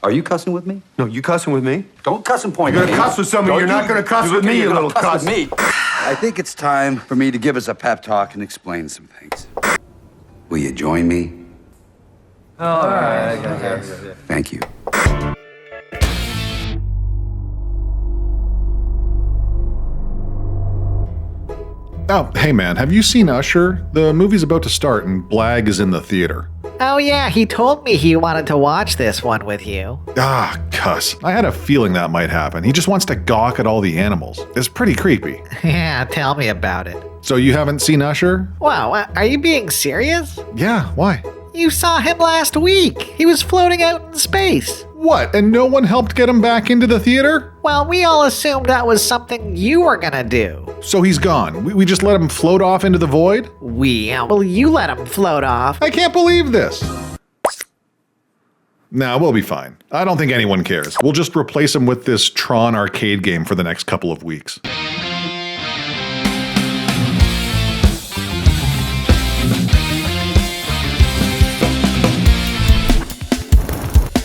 Are you cussing with me? No, you cussing with me? Don't cuss and point. You're gonna cuss with somebody. You're not gonna cuss with me, you little cuss. With me. I think it's time for me to give us a pep talk and explain some things. Will you join me? All right. Thank you. Oh, hey man, have you seen Usher? The movie's about to start and Blag is in the theater. Oh yeah, he told me he wanted to watch this one with you. Ah, cuss. I had a feeling that might happen. He just wants to gawk at all the animals. It's pretty creepy. Yeah, tell me about it. So you haven't seen Usher? Wow, are you being serious? Yeah, why? You saw him last week. He was floating out in space. What, and no one helped get him back into the theater? Well, we all assumed that was something you were gonna do. So he's gone. We just let him float off into the void? Well, you let him float off. I can't believe this. Nah, we'll be fine. I don't think anyone cares. We'll just replace him with this Tron arcade game for the next couple of weeks.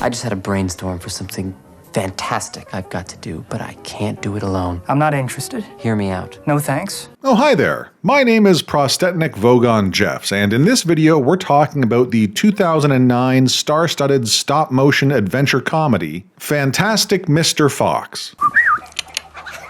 I just had a brainstorm for something fantastic I've got to do, but I can't do it alone. I'm not interested. Hear me out. No thanks. Oh, hi there. My name is Prostetnic Vogon Jeffs, and in this video we're talking about the 2009 star-studded stop-motion adventure comedy, Fantastic Mr. Fox.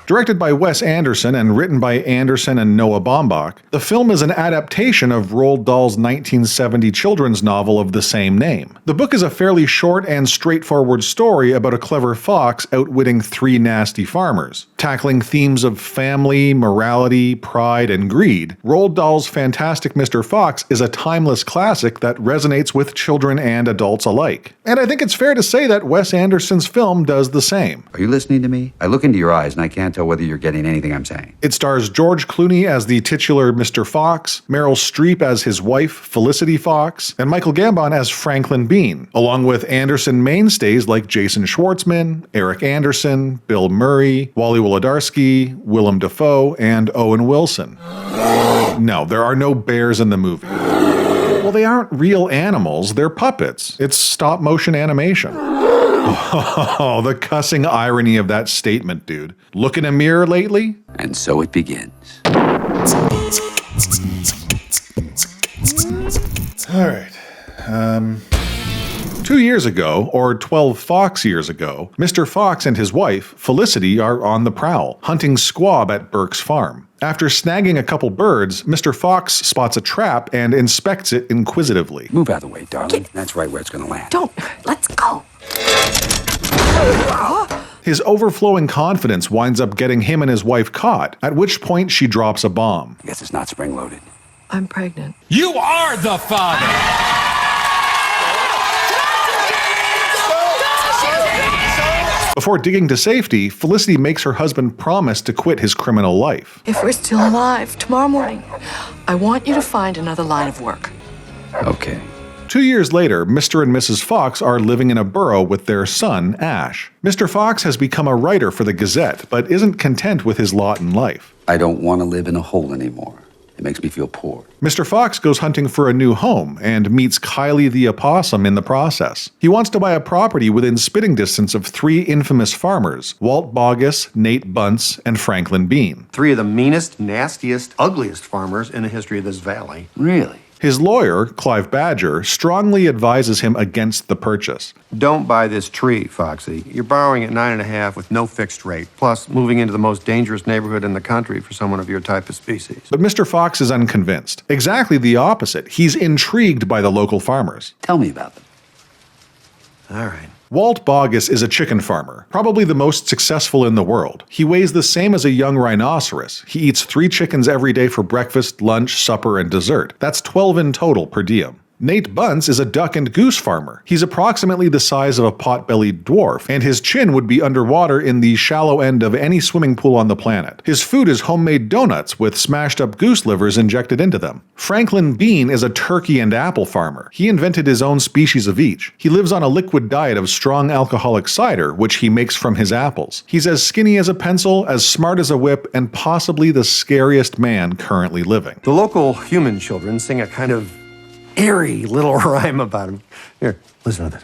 Directed by Wes Anderson and written by Anderson and Noah Baumbach, the film is an adaptation of Roald Dahl's 1970 children's novel of the same name. The book is a fairly short and straightforward story about a clever fox outwitting three nasty farmers. Tackling themes of family, morality, pride, and greed, Roald Dahl's Fantastic Mr. Fox is a timeless classic that resonates with children and adults alike. And I think it's fair to say that Wes Anderson's film does the same. Are you listening to me? I look into your eyes and I can't tell whether you're getting anything I'm saying. It stars George Clooney as the titular Mr. Fox, Meryl Streep as his wife, Felicity Fox, and Michael Gambon as Franklin Bean, along with Anderson mainstays like Jason Schwartzman, Eric Anderson, Bill Murray, Wally Wolodarski, Willem Dafoe, and Owen Wilson. No, there are no bears in the movie. Well, they aren't real animals, they're puppets. It's stop-motion animation. Oh, the cussing irony of that statement, dude. Look in a mirror lately? And so it begins. Alright, 2 years ago, or 12 Fox years ago, Mr. Fox and his wife, Felicity, are on the prowl, hunting squab at Burke's farm. After snagging a couple birds, Mr. Fox spots a trap and inspects it inquisitively. Move out of the way, darling. That's right where it's gonna land. Let's go. His overflowing confidence winds up getting him and his wife caught, at which point she drops a bomb. I guess it's not spring-loaded. I'm pregnant. You are the father! Before digging to safety, Felicity makes her husband promise to quit his criminal life. If we're still alive tomorrow morning, I want you to find another line of work. Okay. 2 years later, Mr. and Mrs. Fox are living in a burrow with their son, Ash. Mr. Fox has become a writer for the Gazette, but isn't content with his lot in life. I don't want to live in a hole anymore. It makes me feel poor. Mr. Fox goes hunting for a new home and meets Kylie the opossum in the process. He wants to buy a property within spitting distance of three infamous farmers, Walt Boggess, Nate Bunce, and Franklin Bean. Three of the meanest, nastiest, ugliest farmers in the history of this valley. Really? His lawyer, Clive Badger, strongly advises him against the purchase. Don't buy this tree, Foxy. You're borrowing at 9.5 with no fixed rate, plus moving into the most dangerous neighborhood in the country for someone of your type of species. But Mr. Fox is unconvinced. Exactly the opposite. He's intrigued by the local farmers. Tell me about them. All right. Walt Boggess is a chicken farmer, probably the most successful in the world. He weighs the same as a young rhinoceros. He eats 3 chickens every day for breakfast, lunch, supper, and dessert. That's 12 in total per diem. Nate Bunce is a duck and goose farmer. He's approximately the size of a pot-bellied dwarf, and his chin would be underwater in the shallow end of any swimming pool on the planet. His food is homemade donuts with smashed up goose livers injected into them. Franklin Bean is a turkey and apple farmer. He invented his own species of each. He lives on a liquid diet of strong alcoholic cider, which he makes from his apples. He's as skinny as a pencil, as smart as a whip, and possibly the scariest man currently living. The local human children sing a kind of eerie little rhyme about him. Here, listen to this.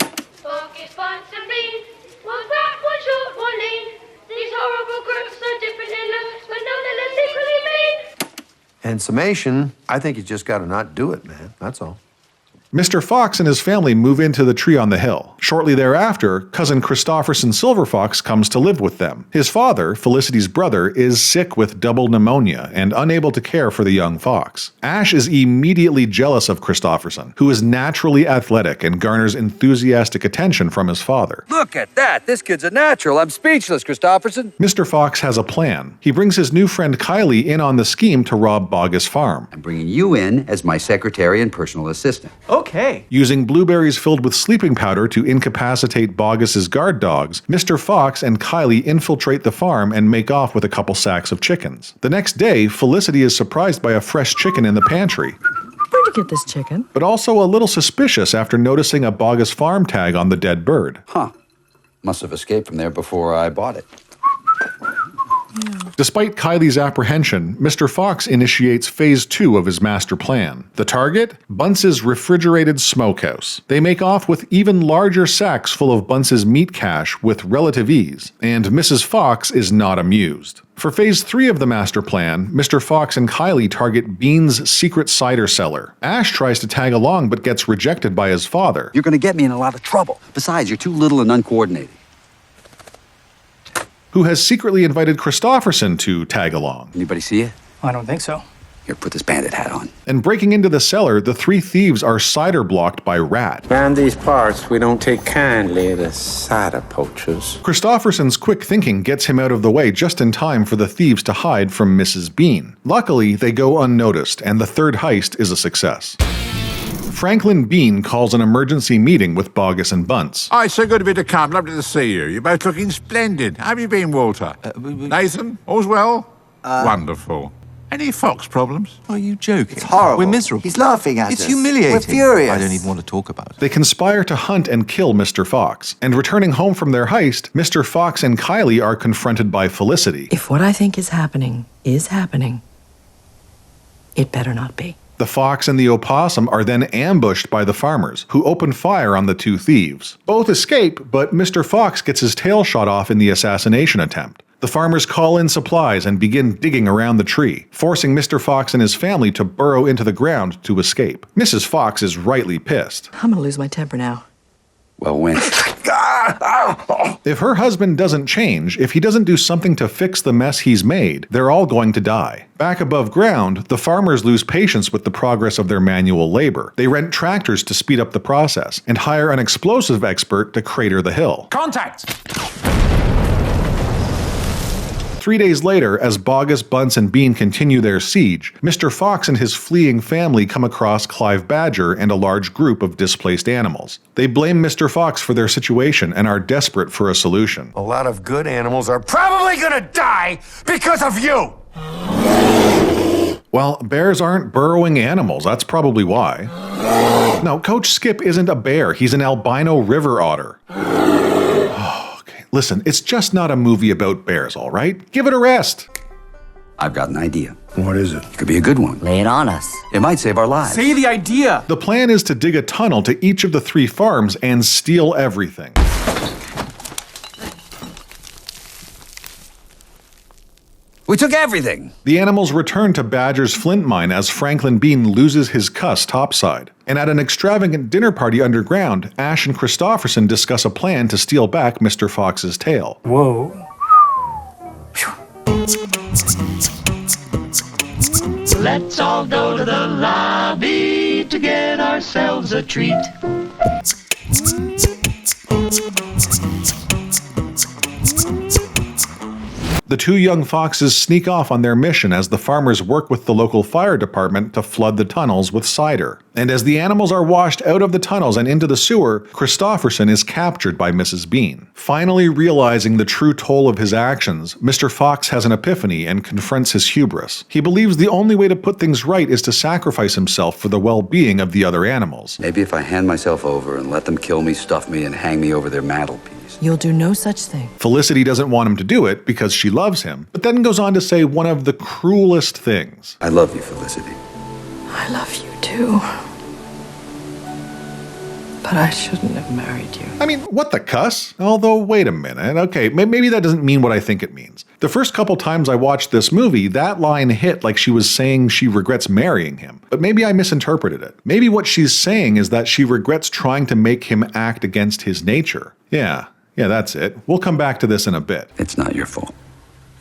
dance and ring. One fat, one short, one lean. These horrible groups are different in looks, but nonetheless equally mean. In summation, I think you just got to not do it, man. That's all. Mr. Fox and his family move into the tree on the hill. Shortly thereafter, cousin Christopherson Silverfox comes to live with them. His father, Felicity's brother, is sick with double pneumonia and unable to care for the young fox. Ash is immediately jealous of Christopherson, who is naturally athletic and garners enthusiastic attention from his father. Look at that! This kid's a natural. I'm speechless, Christopherson. Mr. Fox has a plan. He brings his new friend Kylie in on the scheme to rob Bogus Farm. I'm bringing you in as my secretary and personal assistant. Okay. Using blueberries filled with sleeping powder to incapacitate Bogus's guard dogs, Mr. Fox and Kylie infiltrate the farm and make off with a couple sacks of chickens. The next day, Felicity is surprised by a fresh chicken in the pantry, Where'd you get this chicken? but also a little suspicious after noticing a Bogus Farm tag on the dead bird. Huh. Must have escaped from there before I bought it. Despite Kylie's apprehension, Mr. Fox initiates Phase 2 of his master plan. The target? Bunce's refrigerated smokehouse. They make off with even larger sacks full of Bunce's meat cache with relative ease, and Mrs. Fox is not amused. For Phase 3 of the master plan, Mr. Fox and Kylie target Bean's secret cider cellar. Ash tries to tag along but gets rejected by his father. You're gonna get me in a lot of trouble. Besides, you're too little and uncoordinated. Who has secretly invited Christopherson to tag along. Anybody see it? I don't think so. Here, put this bandit hat on. And breaking into the cellar, the three thieves are cider blocked by Rat. Round these parts, we don't take kindly to cider poachers. Christopherson's quick thinking gets him out of the way just in time for the thieves to hide from Mrs. Bean. Luckily, they go unnoticed, and the third heist is a success. Franklin Bean calls an emergency meeting with Bogus and Bunce. Hi, so good of you to come. Lovely to see you. You're both looking splendid. How have you been, Walter? Nathan, all's well? Wonderful. Any fox problems? Are you joking? It's horrible. We're miserable. He's laughing at us. It's humiliating. We're furious. I don't even want to talk about it. They conspire to hunt and kill Mr. Fox, and returning home from their heist, Mr. Fox and Kylie are confronted by Felicity. If what I think is happening, it better not be. The fox and the opossum are then ambushed by the farmers, who open fire on the two thieves. Both escape, but Mr. Fox gets his tail shot off in the assassination attempt. The farmers call in supplies and begin digging around the tree, forcing Mr. Fox and his family to burrow into the ground to escape. Mrs. Fox is rightly pissed. I'm gonna lose my temper now. Well, when? If her husband doesn't change, if he doesn't do something to fix the mess he's made, they're all going to die. Back above ground, the farmers lose patience with the progress of their manual labor. They rent tractors to speed up the process and hire an explosive expert to crater the hill. Contact! 3 days later, as Bogus, Bunce, and Bean continue their siege, Mr. Fox and his fleeing family come across Clive Badger and a large group of displaced animals. They blame Mr. Fox for their situation and are desperate for a solution. A lot of good animals are probably gonna die because of you! Well, bears aren't burrowing animals, that's probably why. No, Coach Skip isn't a bear, he's an albino river otter. Listen, it's just not a movie about bears, all right? Give it a rest. I've got an idea. What is it? It could be a good one. Lay it on us. It might save our lives. Say the idea! The plan is to dig a tunnel to each of the three farms and steal everything. We took everything! The animals return to Badger's flint mine as Franklin Bean loses his cuss topside. And at an extravagant dinner party underground, Ash and Christopherson discuss a plan to steal back Mr. Fox's tail. Whoa. Let's all go to the lobby to get ourselves a treat. The two young foxes sneak off on their mission as the farmers work with the local fire department to flood the tunnels with cider. And as the animals are washed out of the tunnels and into the sewer, Christopherson is captured by Mrs. Bean. Finally realizing the true toll of his actions, Mr. Fox has an epiphany and confronts his hubris. He believes the only way to put things right is to sacrifice himself for the well-being of the other animals. Maybe if I hand myself over and let them kill me, stuff me, and hang me over their mantelpiece. You'll do no such thing. Felicity doesn't want him to do it because she loves him, but then goes on to say one of the cruelest things. I love you, Felicity. I love you too. But I shouldn't have married you. I mean, what the cuss? Although, wait a minute. Okay, maybe that doesn't mean what I think it means. The first couple times I watched this movie, that line hit like she was saying she regrets marrying him. But maybe I misinterpreted it. Maybe what she's saying is that she regrets trying to make him act against his nature. Yeah, that's it. We'll come back to this in a bit. It's not your fault.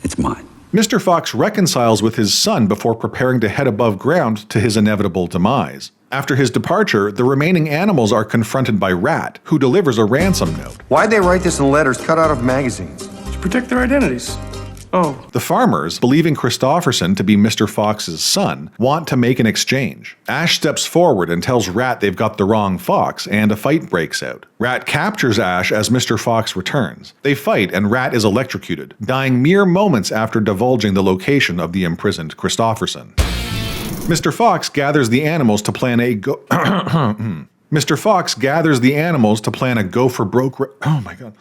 It's mine. Mr. Fox reconciles with his son before preparing to head above ground to his inevitable demise. After his departure, the remaining animals are confronted by Rat, who delivers a ransom note. Why'd they write this in letters cut out of magazines? To protect their identities. Oh. The farmers, believing Christopherson to be Mr. Fox's son, want to make an exchange. Ash steps forward and tells Rat they've got the wrong fox, and a fight breaks out. Rat captures Ash as Mr. Fox returns. They fight, and Rat is electrocuted, dying mere moments after divulging the location of the imprisoned Christopherson. Mr. Fox gathers the animals to plan a Mr. Fox gathers the animals to plan a go for broke. Oh my god.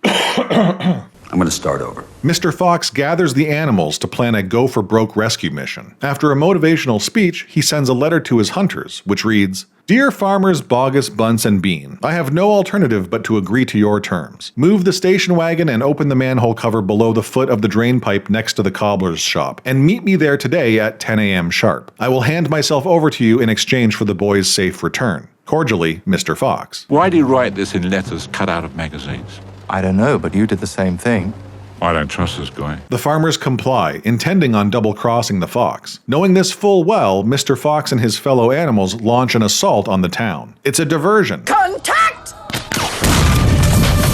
I'm going to start over. Mr. Fox gathers the animals to plan a go for broke rescue mission. After a motivational speech, he sends a letter to his hunters, which reads, "Dear farmers Bogus, Bunce, and Bean, I have no alternative but to agree to your terms. Move the station wagon and open the manhole cover below the foot of the drain pipe next to the cobbler's shop, and meet me there today at 10 a.m. sharp. I will hand myself over to you in exchange for the boy's safe return. Cordially, Mr. Fox." Why do you write this in letters cut out of magazines? I don't know, but you did the same thing. I don't trust this guy. The farmers comply, intending on double-crossing the fox. Knowing this full well, Mr. Fox and his fellow animals launch an assault on the town. It's a diversion. Contact!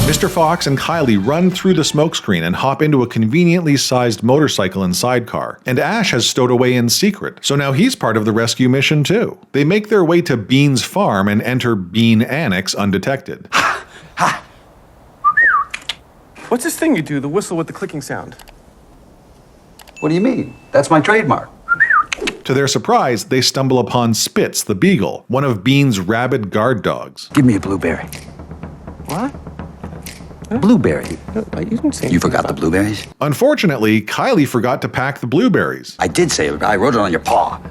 Mr. Fox and Kylie run through the smokescreen and hop into a conveniently sized motorcycle and sidecar. And Ash has stowed away in secret, so now he's part of the rescue mission too. They make their way to Bean's farm and enter Bean Annex undetected. What's this thing you do, the whistle with the clicking sound? What do you mean? That's my trademark. To their surprise, they stumble upon Spitz the Beagle, one of Bean's rabid guard dogs. Give me a blueberry. What? Blueberry. No, you didn't say You forgot the blueberries? Unfortunately, Kylie forgot to pack the blueberries. I did say it. I wrote it on your paw.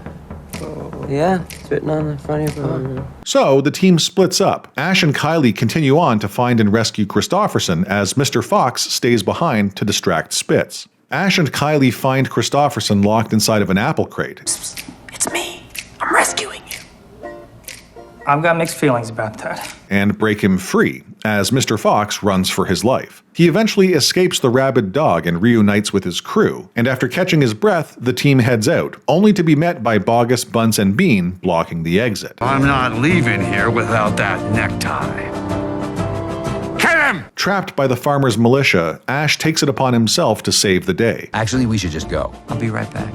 Yeah, it's written on the front of your So the team splits up. Ash and Kylie continue on to find and rescue Christopherson as Mr. Fox stays behind to distract Spitz. Ash and Kylie find Christopherson locked inside of an apple crate. It's me. I'm rescuing you. I've got mixed feelings about that. And break him free as Mr. Fox runs for his life. He eventually escapes the rabid dog and reunites with his crew, and after catching his breath, the team heads out, only to be met by Bogus, Bunce, and Bean blocking the exit. I'm not leaving here without that necktie. Kill him! Trapped by the farmer's militia, Ash takes it upon himself to save the day. Actually, we should just go. I'll be right back.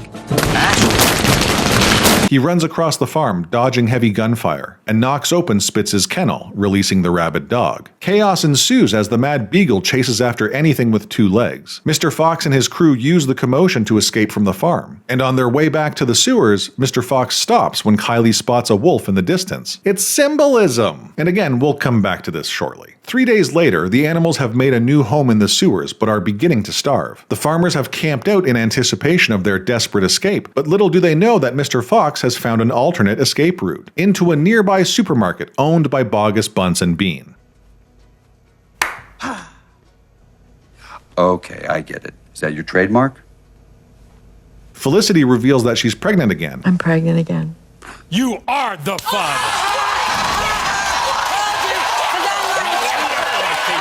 He runs across the farm, dodging heavy gunfire, and knocks open Spitz's kennel, releasing the rabid dog. Chaos ensues as the mad beagle chases after anything with two legs. Mr. Fox and his crew use the commotion to escape from the farm, and on their way back to the sewers, Mr. Fox stops when Kylie spots a wolf in the distance. It's symbolism! And again, we'll come back to this shortly. 3 days later, the animals have made a new home in the sewers, but are beginning to starve. The farmers have camped out in anticipation of their desperate escape, but little do they know that Mr. Fox has found an alternate escape route, into a nearby supermarket owned by Bogus, Bunce, and Bean. Okay, I get it. Is that your trademark? Felicity reveals that she's pregnant again. I'm pregnant again. You are the father.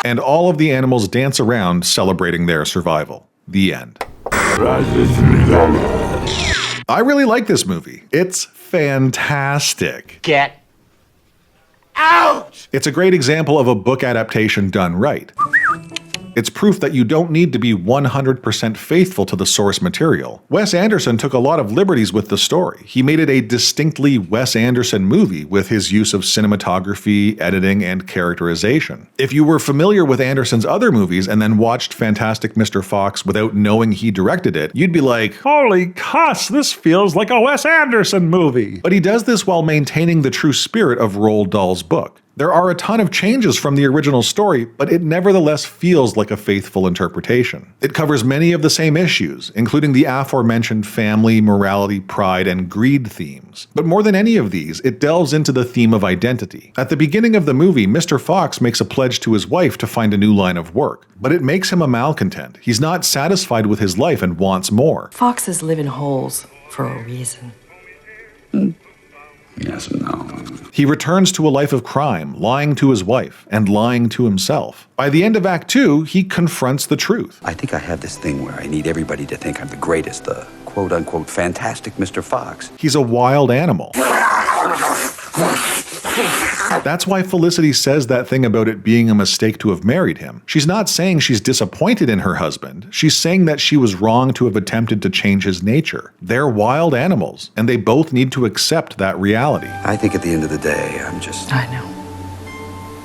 And all of the animals dance around celebrating their survival. The end. I really like this movie. It's fantastic. Get out! It's a great example of a book adaptation done right. It's proof that you don't need to be 100% faithful to the source material. Wes Anderson took a lot of liberties with the story. He made it a distinctly Wes Anderson movie with his use of cinematography, editing, and characterization. If you were familiar with Anderson's other movies and then watched Fantastic Mr. Fox without knowing he directed it, you'd be like, holy cuss, this feels like a Wes Anderson movie. But he does this while maintaining the true spirit of Roald Dahl's book. There are a ton of changes from the original story, but it nevertheless feels like a faithful interpretation. It covers many of the same issues, including the aforementioned family, morality, pride, and greed themes. But more than any of these, it delves into the theme of identity. At the beginning of the movie, Mr. Fox makes a pledge to his wife to find a new line of work, but it makes him a malcontent. He's not satisfied with his life and wants more. Foxes live in holes for a reason. Yes and no. He returns to a life of crime, lying to his wife and lying to himself. By the end of Act 2, he confronts the truth. I think I have this thing where I need everybody to think I'm the greatest, the quote-unquote fantastic Mr. Fox. He's a wild animal. That's why Felicity says that thing about it being a mistake to have married him. She's not saying she's disappointed in her husband. She's saying that she was wrong to have attempted to change his nature. They're wild animals, and they both need to accept that reality. I think at the end of the day, I know.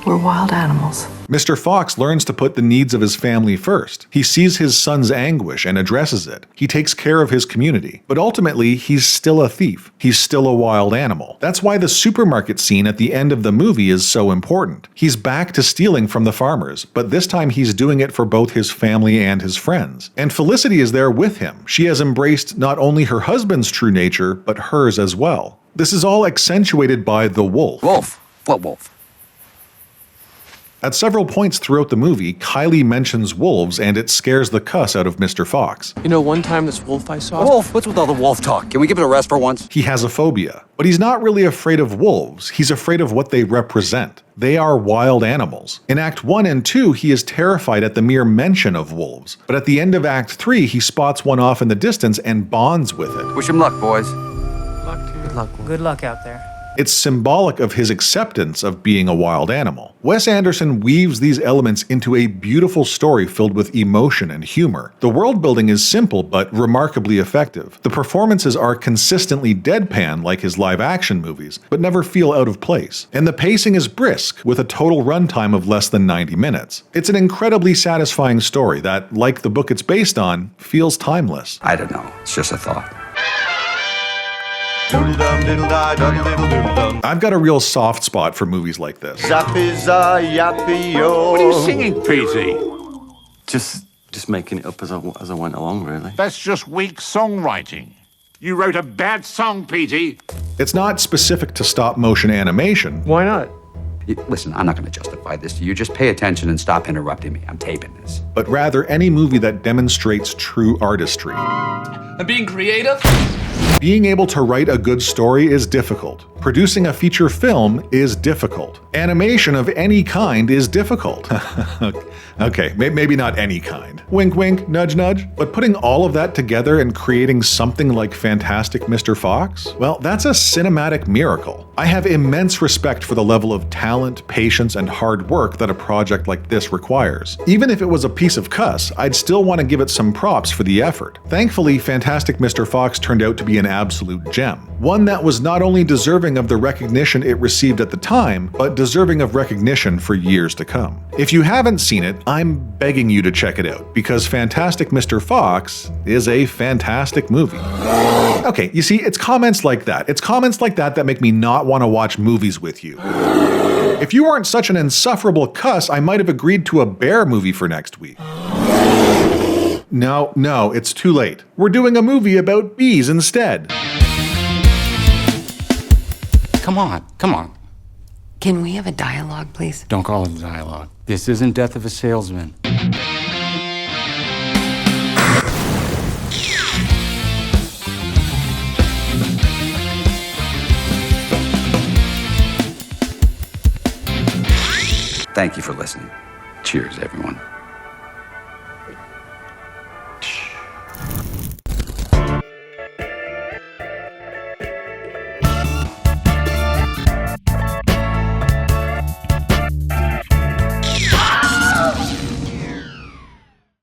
We're wild animals. Mr. Fox learns to put the needs of his family first. He sees his son's anguish and addresses it. He takes care of his community. But ultimately, he's still a thief. He's still a wild animal. That's why the supermarket scene at the end of the movie is so important. He's back to stealing from the farmers, but this time he's doing it for both his family and his friends. And Felicity is there with him. She has embraced not only her husband's true nature, but hers as well. This is all accentuated by the wolf. Wolf? What wolf? At several points throughout the movie, Kylie mentions wolves and it scares the cuss out of Mr. Fox. You know, one time this wolf I saw... Wolf? What's with all the wolf talk? Can we give it a rest for once? He has a phobia. But he's not really afraid of wolves. He's afraid of what they represent. They are wild animals. In Act 1 and 2, he is terrified at the mere mention of wolves. But at the end of Act 3, he spots one off in the distance and bonds with it. Wish him luck, boys. Good luck out there. It's symbolic of his acceptance of being a wild animal. Wes Anderson weaves these elements into a beautiful story filled with emotion and humor. The world building is simple but remarkably effective. The performances are consistently deadpan like his live-action movies, but never feel out of place. And the pacing is brisk, with a total runtime of less than 90 minutes. It's an incredibly satisfying story that, like the book it's based on, feels timeless. I don't know. It's just a thought. I've got a real soft spot for movies like this. What are you singing, Petey? Just making it up as I went along, really. That's just weak songwriting. You wrote a bad song, Petey. It's not specific to stop-motion animation. Why not? Listen, I'm not going to justify this to you. Just pay attention and stop interrupting me. I'm taping this. But rather any movie that demonstrates true artistry. I'm being creative? Being able to write a good story is difficult. Producing a feature film is difficult. Animation of any kind is difficult. Okay, maybe not any kind. Wink wink, nudge nudge. But putting all of that together and creating something like Fantastic Mr. Fox? Well, that's a cinematic miracle. I have immense respect for the level of talent, patience, and hard work that a project like this requires. Even if it was a piece of cuss, I'd still want to give it some props for the effort. Thankfully, Fantastic Mr. Fox turned out to be an absolute gem. One that was not only deserving of the recognition it received at the time, but deserving of recognition for years to come. If you haven't seen it, I'm begging you to check it out, because Fantastic Mr. Fox is a fantastic movie. Okay, you see, it's comments like that. It's comments like that that make me not want to watch movies with you. If you weren't such an insufferable cuss, I might have agreed to a bear movie for next week. No, it's too late. We're doing a movie about bees instead. Come on. Can we have a dialogue, please? Don't call it a dialogue. This isn't Death of a Salesman. Thank you for listening. Cheers, everyone.